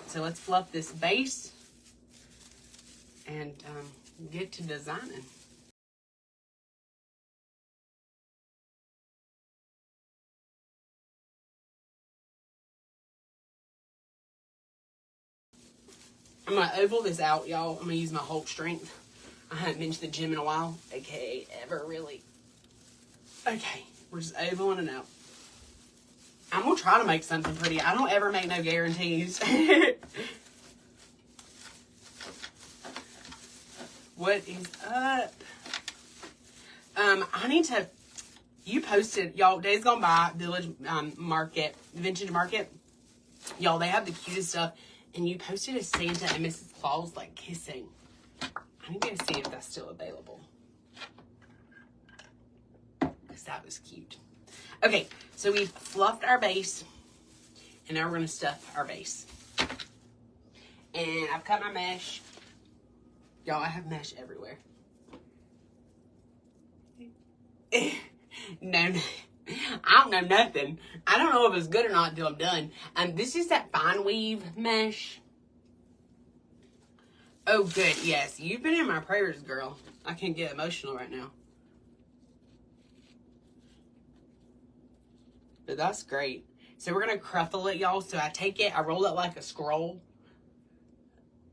So let's fluff this base and get to designing. I'm going to oval this out, y'all. I'm going to use my Hulk strength. I haven't been to the gym in a while. Okay, ever really. Okay, we're just ovaling it out. I'm going to try to make something pretty. I don't ever make no guarantees. What is up? I need to... You posted, y'all, days gone by, Village Market, Vintage Market. Y'all, they have the cutest stuff. And you posted a Santa and Mrs. Claus, like, kissing. I need to go see if that's still available. Because that was cute. Okay, so we fluffed our base. And now we're going to stuff our base. And I've cut my mesh. Y'all, I have mesh everywhere. No. I don't know nothing. I don't know if it's good or not until I'm done. This is that fine weave mesh. Oh, good. Yes, you've been in my prayers, girl. I can't get emotional right now. But that's great. So we're going to cruffle it, y'all. So I take it, I roll it like a scroll.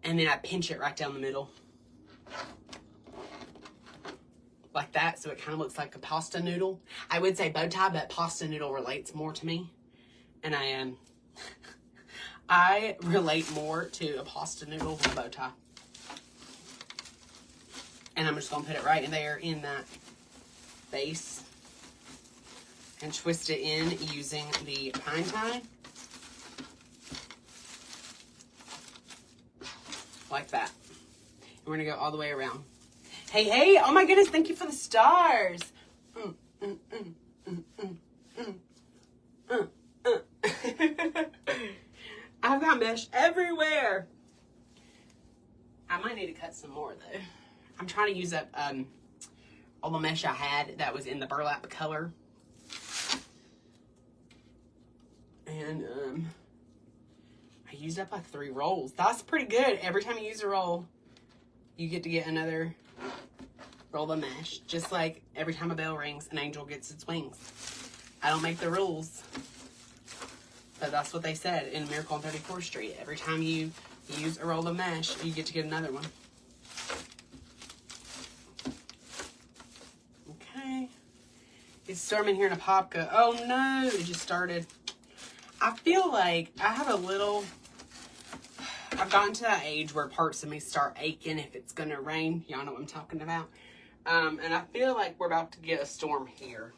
And then I pinch it right down the middle. Like that, so it kind of looks like a pasta noodle. I would say bow tie, but pasta noodle relates more to me. And I relate more to a pasta noodle than a bow tie. And I'm just going to put it right in there in that base. And twist it in using the pine tie. Like that. And we're going to go all the way around. Hey, hey, oh my goodness, thank you for the stars. I've got mesh everywhere. I might need to cut some more, though. I'm trying to use up all the mesh I had that was in the burlap color. And I used up like 3 rolls. That's pretty good. Every time you use a roll, you get to get another roll of mesh. Just like every time a bell rings, an angel gets its wings. I don't make the rules. But that's what they said in Miracle on 34th Street. Every time you use a roll of mesh, you get to get another one. Okay. It's storming here in Apopka. Oh no, it just started. I feel like I have a little... I've gotten to that age where parts of me start aching if it's going to rain. Y'all know what I'm talking about. And I feel like we're about to get a storm here.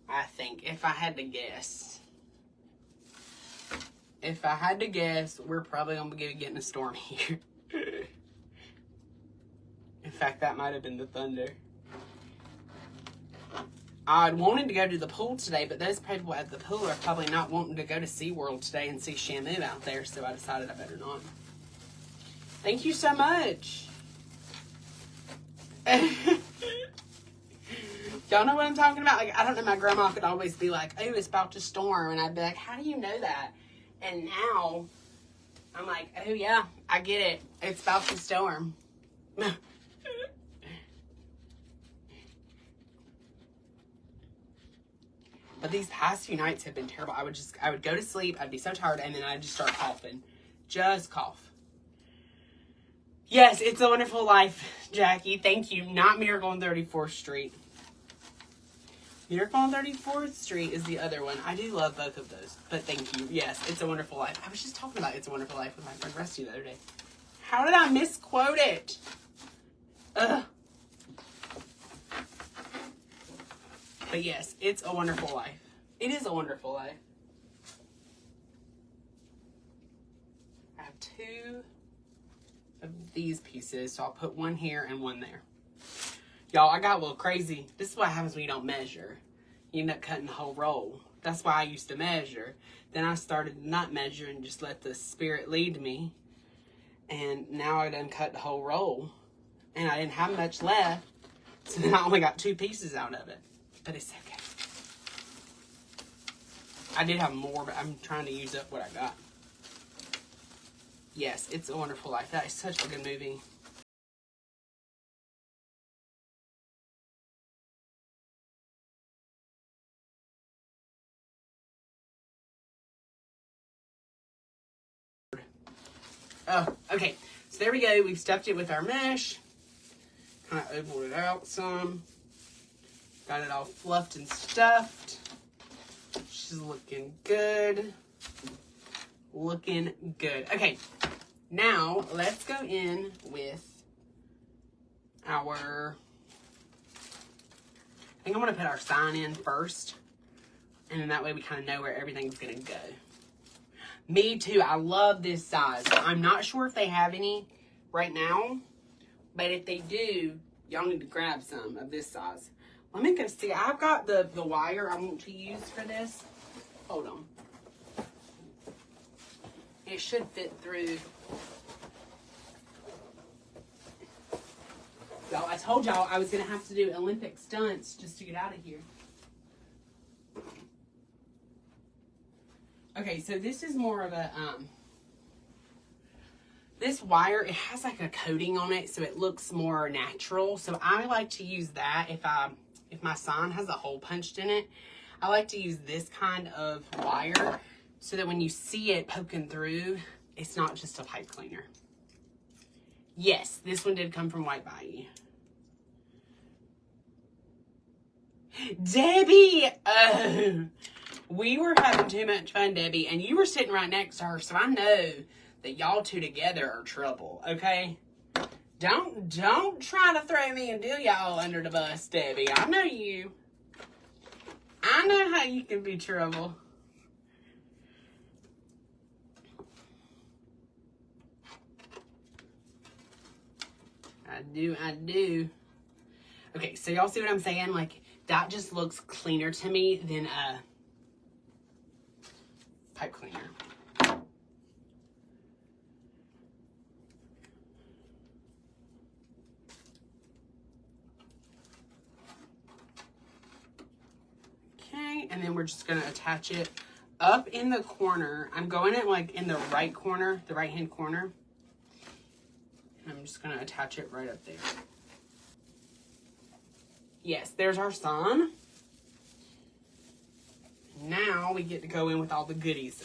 I think, if I had to guess. If I had to guess, we're probably going to be getting a storm here. In fact, that might have been the thunder. I wanted to go to the pool today, but those people at the pool are probably not wanting to go to SeaWorld today and see Shamu out there, so I decided I better not. Thank you so much. Y'all know what I'm talking about? Like, I don't know, my grandma could always be like, oh, it's about to storm, and I'd be like, how do you know that? And now, I'm like, oh yeah, I get it. It's about to storm. But these past few nights have been terrible. I would go to sleep, I'd be so tired, and then I'd just start coughing. Just cough. Yes, It's a Wonderful Life, Jackie. Thank you. Not Miracle on 34th Street. Miracle on 34th Street is the other one. I do love both of those. But thank you. Yes, It's a Wonderful Life. I was just talking about It's a Wonderful Life with my friend Rusty the other day. How did I misquote it? Ugh. But yes, It's a Wonderful Life. It is a wonderful life. I have 2 of these pieces, so I'll put one here and one there. Y'all, I got a little crazy. This is what happens when you don't measure. You end up cutting the whole roll. That's why I used to measure. Then I started to not measure and just let the spirit lead me. And now I done cut the whole roll. And I didn't have much left. So then I only got 2 pieces out of it. But it's okay. I did have more, but I'm trying to use up what I got. Yes, It's a Wonderful Life. That is such a good movie. Oh, okay. So there we go. We've stuffed it with our mesh. Kind of ovaled it out some. Got it all fluffed and stuffed. She's looking good. Looking good. Okay. Now, let's go in with our... I think I'm going to put our sign in first. And then that way we kind of know where everything's going to go. Me too. I love this size. I'm not sure if they have any right now. But if they do, y'all need to grab some of this size. Let me go see. I've got the wire I want to use for this. Hold on. It should fit through. Y'all, I told y'all I was going to have to do Olympic stunts just to get out of here. Okay, so this is more of a, this wire, it has like a coating on it, so it looks more natural. So I like to use that if my sign has a hole punched in it. I like to use this kind of wire so that when you see it poking through, it's not just a pipe cleaner. Yes, this one did come from White Bayou. Debbie! Oh, we were having too much fun, Debbie, and you were sitting right next to her, so I know that y'all two together are trouble, okay? Don't try to throw me and y'all under the bus, Debbie. I know you. I know how you can be trouble. I do. Okay, so y'all see what I'm saying? Like, that just looks cleaner to me than a pipe cleaner. Okay, and then we're just gonna attach it up in the corner. I'm going it like in the right corner, the right hand corner. I'm just gonna attach it right up there. Yes, there's our sun. Now we get to go in with all the goodies.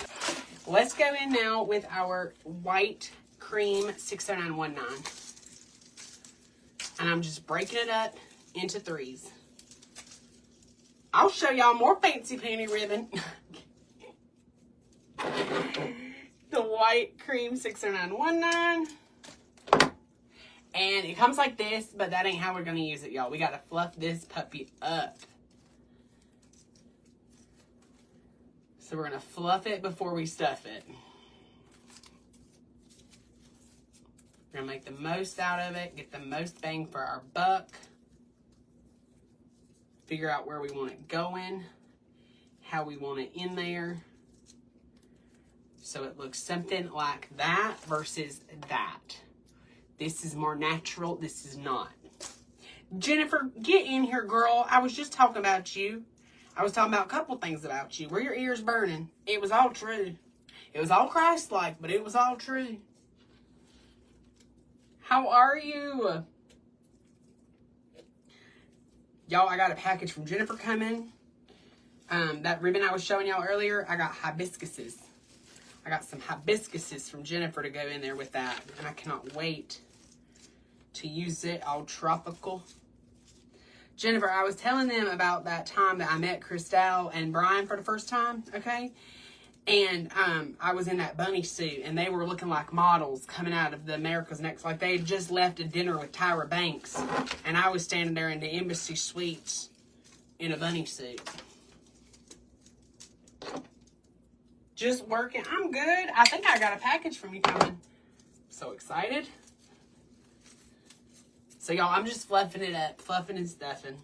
Let's go in now with our white cream 60919. And I'm just breaking it up into threes. I'll show y'all more fancy panty ribbon. The white cream 60919. And it comes like this, but that ain't how we're going to use it, y'all. We got to fluff this puppy up. So we're going to fluff it before we stuff it. We're going to make the most out of it, get the most bang for our buck. Figure out where we want it going, how we want it in there. So it looks something like that versus that. This is more natural. This is not. Jennifer, get in here, girl. I was just talking about you. I was talking about a couple things about you. Were your ears burning? It was all true. It was all Christ-like, but it was all true. How are you? Y'all, I got a package from Jennifer coming. That ribbon I was showing y'all earlier, I got hibiscuses. I got some hibiscuses from Jennifer to go in there with that. And I cannot wait to use it, all tropical. Jennifer, I was telling them about that time that I met Christelle and Brian for the first time, okay? And I was in that bunny suit, and they were looking like models coming out of the America's Next. Like they had just left a dinner with Tyra Banks, and I was standing there in the Embassy Suites in a bunny suit. Just working. I'm good. I think I got a package from you coming. So excited. So, y'all, I'm just fluffing it up. Fluffing and stuffing.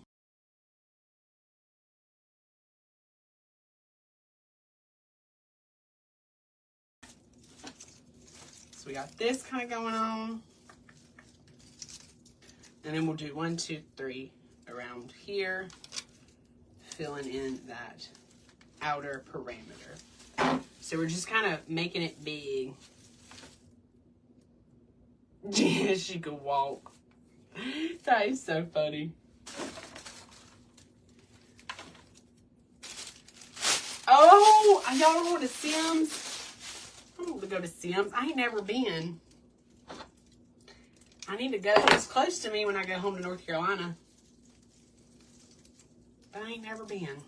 So, we got this kind of going on. And then we'll do 1, 2, 3 around here. Filling in that outer parameter. So, we're just kind of making it big. Yeah, she could walk. That is so funny. Oh, y'all going to Sims? I want to go to Sims. I ain't never been. I need to go. It's close to me when I go home to North Carolina. But I ain't never been.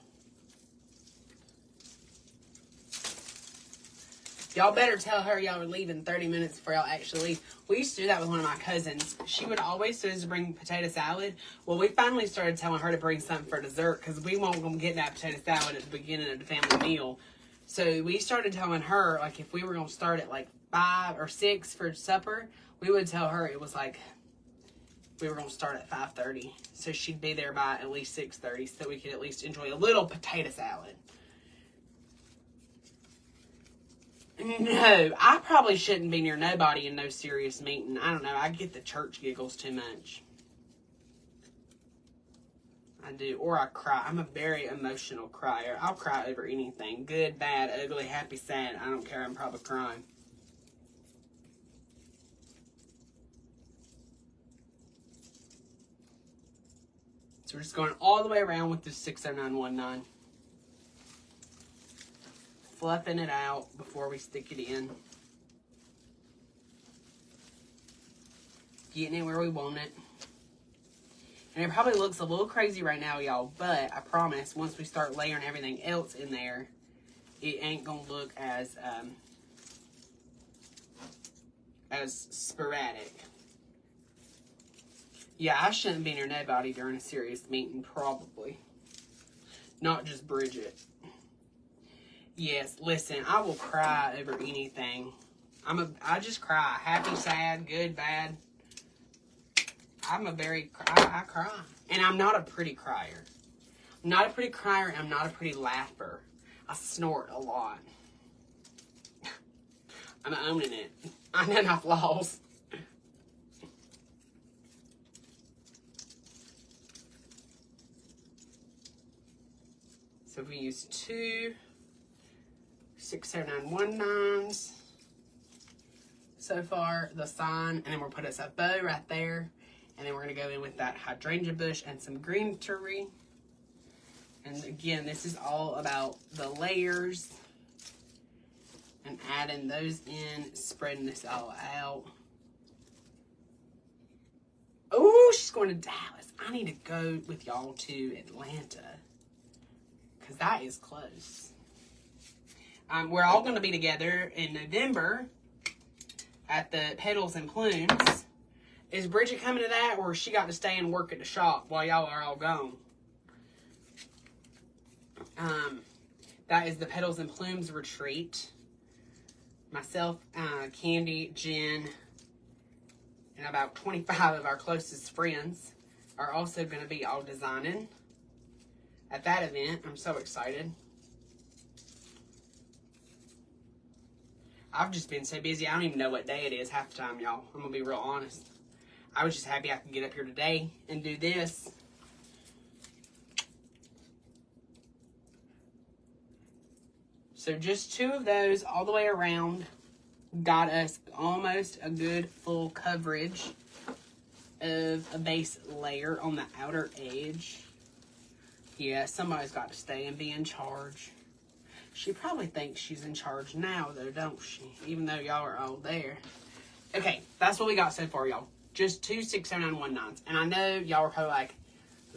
Y'all better tell her y'all are leaving 30 minutes before y'all actually leave. We used to do that with one of my cousins. She would always say to bring potato salad. Well, we finally started telling her to bring something for dessert because we won't go get that potato salad at the beginning of the family meal. So we started telling her, like, if we were going to start at like 5 or 6 for supper, we would tell her it was like we were going to start at 5:30. So she'd be there by at least 6:30 so we could at least enjoy a little potato salad. No, I probably shouldn't be near nobody in no serious meeting. I don't know. I get the church giggles too much. I do. Or I cry. I'm a very emotional crier. I'll cry over anything. Good, bad, ugly, happy, sad. I don't care. I'm probably crying. So we're just going all the way around with this 60919. Fluffing it out before we stick it in. Getting it where we want it. And it probably looks a little crazy right now, y'all, but I promise once we start layering everything else in there, it ain't gonna look as sporadic. Yeah, I shouldn't be near nobody during a serious meeting, probably. Not just Bridget. Yes, listen, I will cry over anything. I just cry. Happy, sad, good, bad. I cry. And I'm not a pretty crier. I'm not a pretty crier, and I'm not a pretty laugher. I snort a lot. I'm owning it. I know my flaws. So we use 2 60919s so far, the sign, and then we'll put us a bow right there, and then we're going to go in with that hydrangea bush and some greenery. And again, this is all about the layers and adding those in, spreading this all out. Oh, she's going to Dallas. I need to go with y'all to Atlanta because that is close. We're all going to be together in November at the Petals and Plumes. Is Bridget coming to that, or she got to stay and work at the shop while y'all are all gone? That is the Petals and Plumes retreat. Myself, Candy, Jen, and about 25 of our closest friends are also going to be all designing at that event. I'm so excited. I've just been so busy, I don't even know what day it is half the time, y'all. I'm going to be real honest. I was just happy I could get up here today and do this. So just 2 of those all the way around got us almost a good full coverage of a base layer on the outer edge. Yeah, somebody's got to stay and be in charge. She probably thinks she's in charge now, though, don't she? Even though y'all are all there. Okay, that's what we got so far, y'all. Just 2 60919s. And I know y'all are probably like,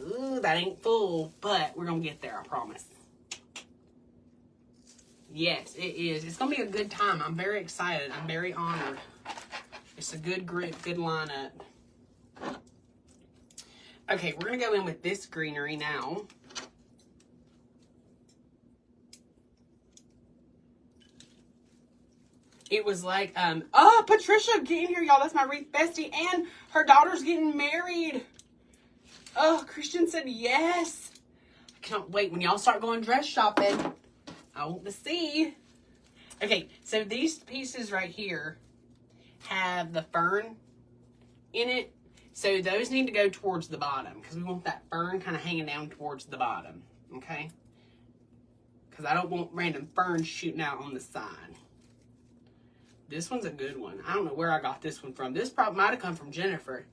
ooh, that ain't full. But we're going to get there, I promise. Yes, it is. It's going to be a good time. I'm very excited. I'm very honored. It's a good group, good lineup. Okay, we're going to go in with this greenery now. It was like, oh, Patricia getting here, y'all. That's my wreath bestie. And her daughter's getting married. Oh, Christian said yes. I cannot wait. When y'all start going dress shopping, I want to see. Okay, so these pieces right here have the fern in it. So those need to go towards the bottom because we want that fern kind of hanging down towards the bottom. Okay? Because I don't want random ferns shooting out on the side. This one's a good one. I don't know where I got this one from. This probably might have come from Jennifer.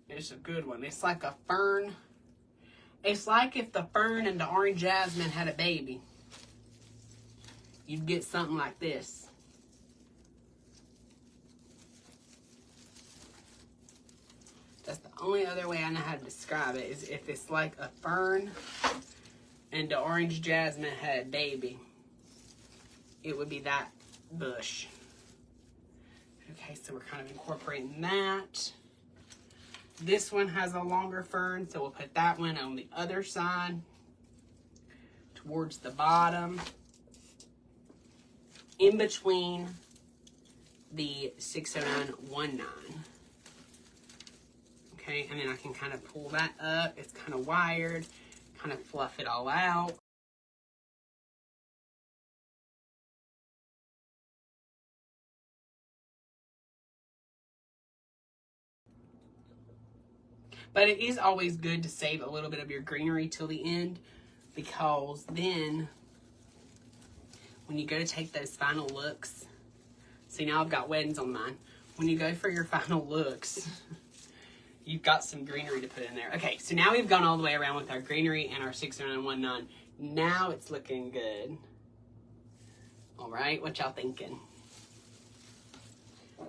It's a good one. It's like a fern. It's like if the fern and the orange jasmine had a baby. You'd get something like this. That's the only other way I know how to describe it, is if it's like a fern and the orange jasmine had a baby. It would be that bush. Okay, so we're kind of incorporating that. This one has a longer fern, so we'll put that one on the other side towards the bottom, in between the 60919. Okay, and then I can kind of pull that up. It's kind of wired, kind of fluff it all out. But it is always good to save a little bit of your greenery till the end, because then when you go to take those final looks, see, now I've got weddings on mine. When you go for your final looks, you've got some greenery to put in there. Okay, so now we've gone all the way around with our greenery and our 60919. Now it's looking good. All right, what y'all thinking?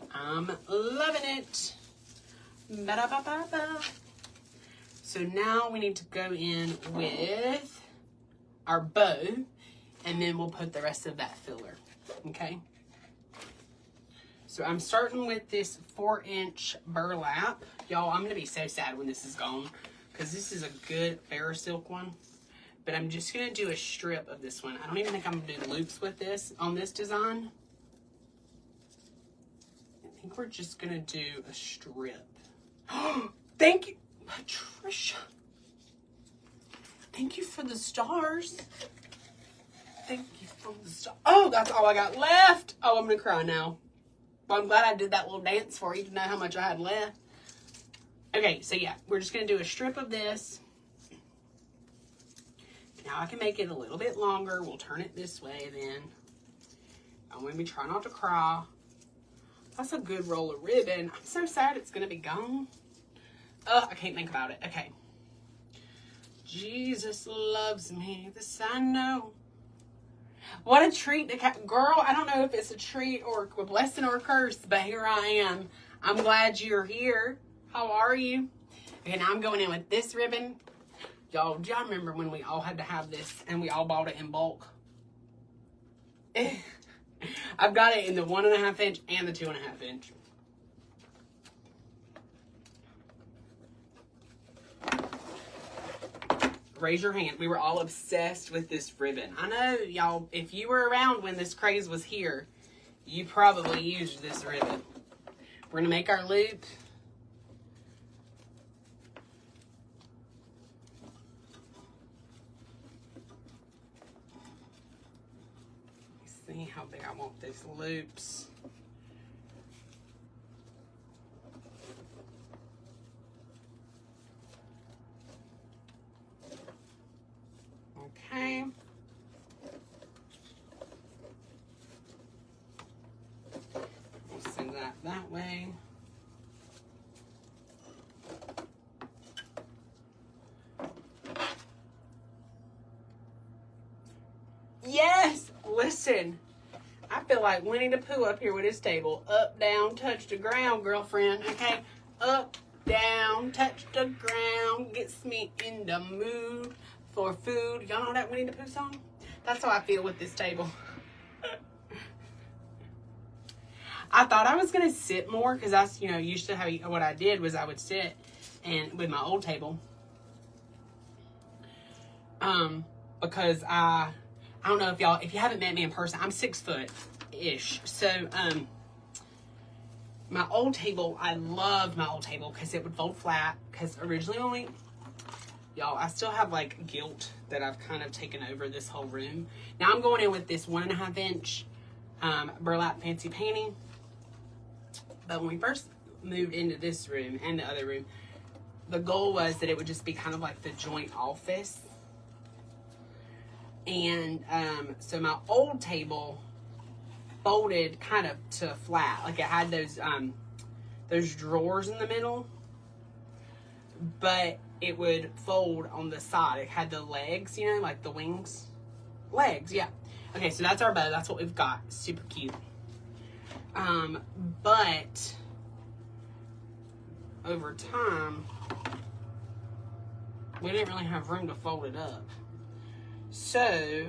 I'm loving it. Ba-da-ba-ba-ba. So now we need to go in with our bow, and then we'll put the rest of that filler, okay? So I'm starting with this 4-inch burlap. Y'all, I'm gonna be so sad when this is gone, because this is a good Ferrosilk one. But I'm just gonna do a strip of this one. I don't even think I'm gonna do loops with this on this design. I think we're just gonna do a strip. Thank you, Patricia. Thank you for the stars. Thank you for the stars. Oh, that's all I got left. Oh, I'm gonna cry now. But I'm glad I did that little dance for you to know how much I had left. Okay, so yeah, we're just gonna do a strip of this. Now I can make it a little bit longer. We'll turn it this way then. I'm gonna be trying not to cry. That's a good roll of ribbon. I'm so sad it's gonna be gone. I can't think about it. Okay. Jesus loves me, this I know. What a treat to girl, I don't know if it's a treat or a blessing or a curse, but here I am. I'm glad you're here. How are you? Okay, now I'm going in with this ribbon. Y'all, do y'all remember when we all had to have this and we all bought it in bulk? I've got it in the 1.5 inch and the 2.5 inch. Raise your hand. We were all obsessed with this ribbon. I know, y'all, if you were around when this craze was here, you probably used this ribbon. We're going to make our loop. Let me see how big I want these loops. Okay. We'll send that way. Yes! Listen, I feel like Winnie the Pooh up here with his table. Up, down, touch the ground, girlfriend. Okay? Up, down, touch the ground. Gets me in the mood for food. Y'all know that Winnie the Pooh song? That's how I feel with this table. I thought I was going to sit more because that's, you know, used to how what I did was I would sit and with my old table. Because I don't know if you haven't met me in person, I'm 6 foot-ish. So, my old table, I loved my old table because it would fold flat. Because originally when we, y'all, I still have like guilt that I've kind of taken over this whole room. Now I'm going in with this 1.5 inch burlap fancy painting. But when we first moved into this room and the other room, the goal was that it would just be kind of like the joint office. And so my old table folded kind of to flat. Like it had those drawers in the middle, but it would fold on the side. It had the legs, you know, like the wings. Legs, yeah. Okay, so that's our bow. That's what we've got. Super cute. But over time, we didn't really have room to fold it up. So,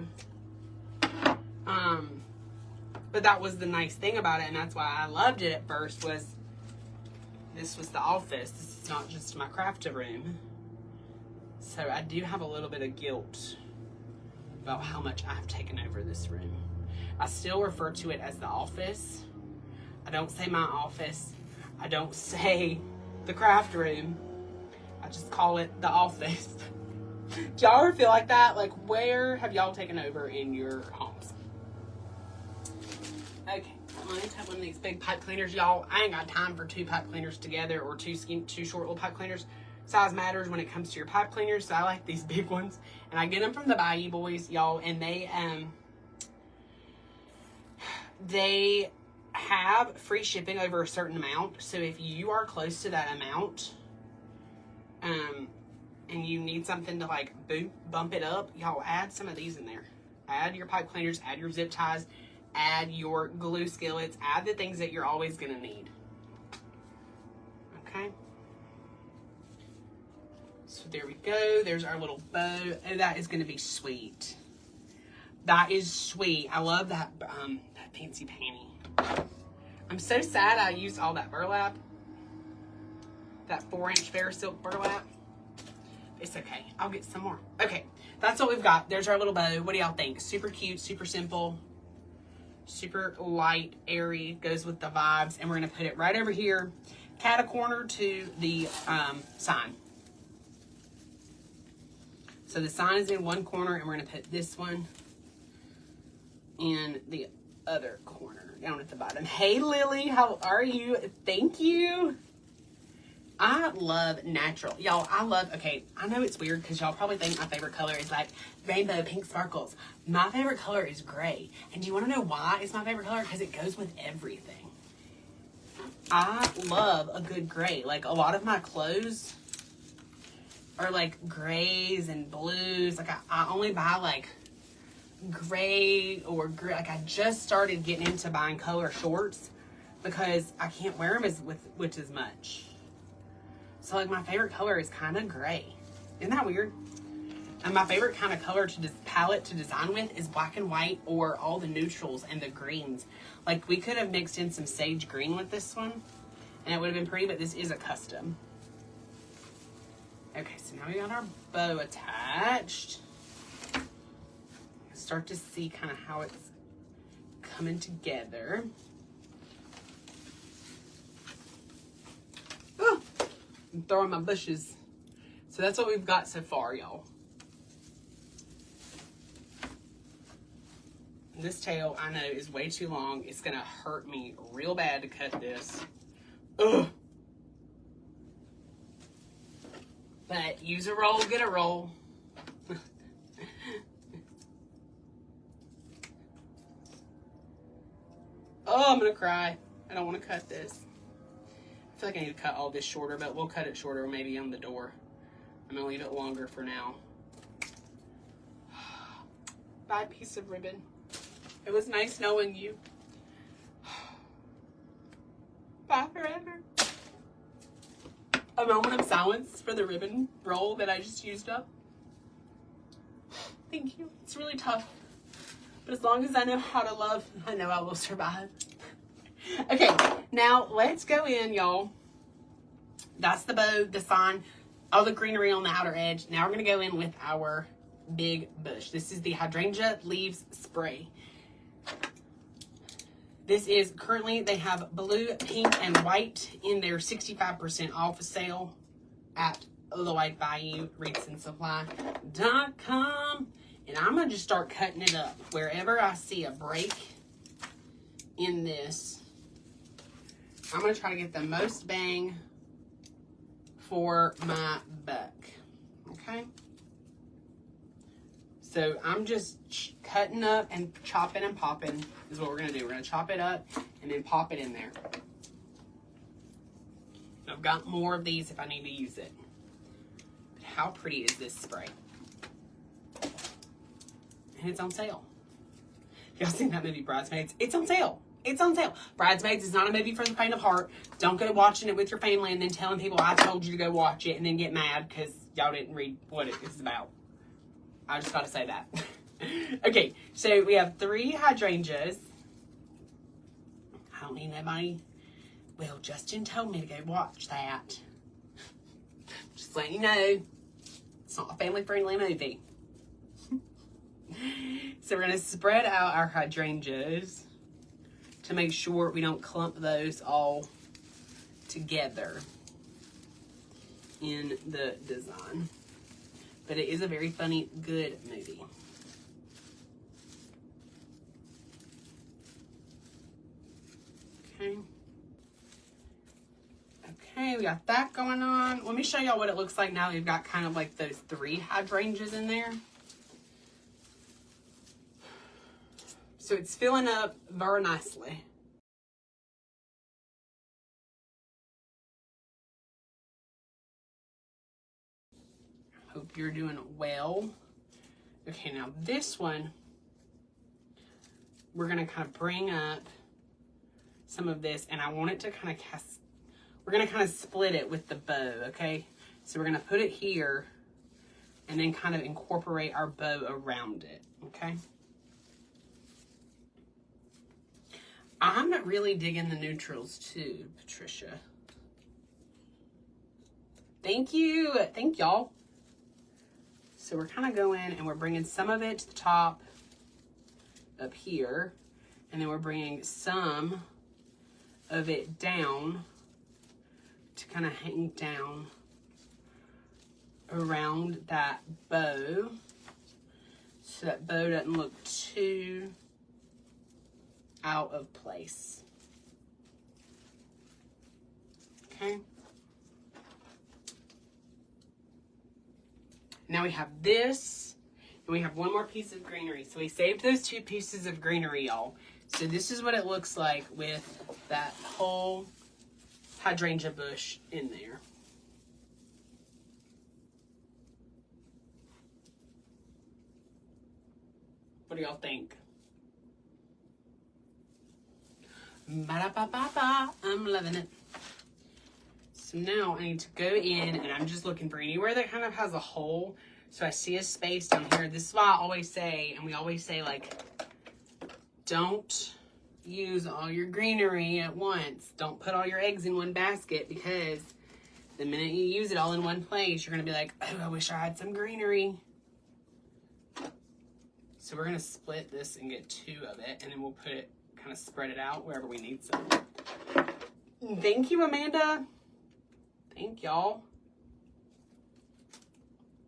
but that was the nice thing about it, and that's why I loved it at first, was this was the office. This is not just my craft room. So I do have a little bit of guilt about how much I've taken over this room. I still refer to it as the office. I don't say my office. I don't say the craft room. I just call it the office. Do y'all ever feel like that? Like, where have y'all taken over in your homes? Okay, I'm gonna have one of these big pipe cleaners, y'all. I ain't got time for 2 pipe cleaners together, or 2 short little pipe cleaners. Size matters when it comes to your pipe cleaners, so I like these big ones. And I get them from the Bayou Boys, y'all, and they have free shipping over a certain amount. So if you are close to that amount, and you need something to like bump it up, y'all, add some of these in there. Add your pipe cleaners, add your zip ties, add your glue skillets, add the things that you're always gonna need. Okay. So there we go. There's our little bow. Oh, that is gonna be sweet. That is sweet. I love that that fancy panty. I'm so sad I used all that burlap. That 4-inch fair silk burlap. It's okay. I'll get some more. Okay, that's what we've got. There's our little bow. What do y'all think? Super cute, super simple, super light, airy, goes with the vibes. And we're gonna put it right over here, cat a corner to the sign. So the sign is in one corner, and we're gonna put this one in the other corner, down at the bottom. Hey Lily, how are you? Thank you. I love natural. Y'all, okay, I know it's weird because y'all probably think my favorite color is like rainbow pink sparkles. My favorite color is gray. And do you want to know why it's my favorite color? Because it goes with everything. I love a good gray. Like, a lot of my clothes are like grays and blues. Like, I only buy like gray or gray. Like, I just started getting into buying color shorts because I can't wear them as much. So, like, my favorite color is kind of gray. Isn't that weird? And my favorite kind of color palette to design with is black and white, or all the neutrals and the greens. Like, we could have mixed in some sage green with this one, and it would have been pretty, but this is a custom. Okay, so now we got our bow attached. Start to see kind of how it's coming together. Oh! I'm throwing my bushes. So that's what we've got so far, y'all. This tail, I know, is way too long. It's gonna hurt me real bad to cut this. Ugh. But use a roll, get a roll. Oh, I'm gonna cry. I don't want to cut this. I feel like I need to cut all this shorter, but we'll cut it shorter maybe on the door. I'm gonna leave it longer for now. Bye, piece of ribbon. It was nice knowing you. Bye forever. A moment of silence for the ribbon roll that I just used up. Thank you. It's really tough. But as long as I know how to love, I know I will survive. Okay, now let's go in, y'all. That's the bow, the sign, all the greenery on the outer edge. Now we're going to go in with our big bush. This is the hydrangea leaves spray. This is currently, they have blue, pink, and white in their 65% off sale at the White Bayou Wreaths and Supply.com. And I'm going to just start cutting it up. Wherever I see a break in this, I'm going to try to get the most bang for my buck. Okay? So I'm just cutting up and chopping and popping is what we're going to do. We're going to chop it up and then pop it in there. I've got more of these if I need to use it. But how pretty is this spray? And it's on sale. Y'all seen that movie Bridesmaids? It's on sale. It's on sale. Bridesmaids is not a movie for the faint of heart. Don't go watching it with your family and then telling people I told you to go watch it and then get mad because y'all didn't read what it is about. I just gotta say that. Okay, so we have 3 hydrangeas. I don't need nobody. Well, Justin told me to go watch that. Just letting you know, it's not a family-friendly movie. So we're gonna spread out our hydrangeas to make sure we don't clump those all together in the design. But it is a very funny, good movie. Okay. Okay, we got that going on. Let me show y'all what it looks like now. We've got kind of like those 3 hydrangeas in there. So it's filling up very nicely. Hope you're doing well. Okay, now this one, we're gonna kind of bring up some of this, and I want it to kind of we're gonna kind of split it with the bow, okay? So we're gonna put it here and then kind of incorporate our bow around it, okay? I'm really digging the neutrals too, Patricia. Thank you. Thank y'all. So we're kind of going and we're bringing some of it to the top up here. And then we're bringing some of it down to kind of hang down around that bow. So that bow doesn't look too out of place. Okay. Now we have this, and we have one more piece of greenery. So we saved those 2 pieces of greenery, y'all. So this is what it looks like with that whole hydrangea bush in there. What do y'all think? Ba-da-ba-ba-ba. I'm loving it. So now I need to go in, and I'm just looking for anywhere that kind of has a hole. So I see a space down here. This is why I always say, and we always say, like, don't use all your greenery at once. Don't put all your eggs in one basket, because the minute you use it all in one place, you're going to be like, oh, I wish I had some greenery. So we're going to split this and get 2 of it, and then we'll put it, kind of spread it out wherever we need some. Thank you, Amanda. Thank y'all.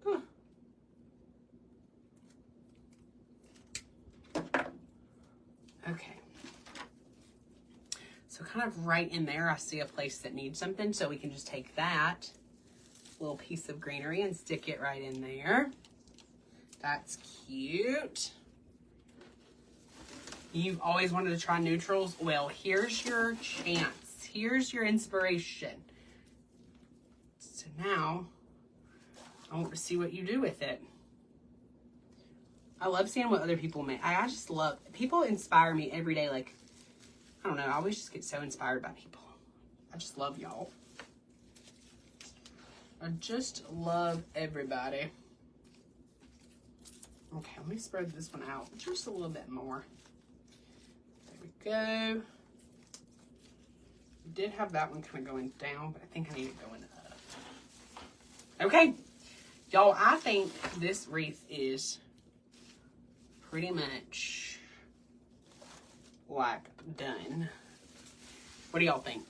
Huh. Okay. So kind of right in there, I see a place that needs something, so we can just take that little piece of greenery and stick it right in there. That's cute. You've always wanted to try neutrals? Well, here's your chance. Here's your inspiration. So now, I want to see what you do with it. I love seeing what other people make. I just love, people inspire me every day. Like, I don't know, I always just get so inspired by people. I just love y'all. I just love everybody. Okay, let me spread this one out just a little bit more. There we go. I did have that one kind of going down, but I think I need it going up. Okay, y'all, I think this wreath is pretty much like done. What do y'all think?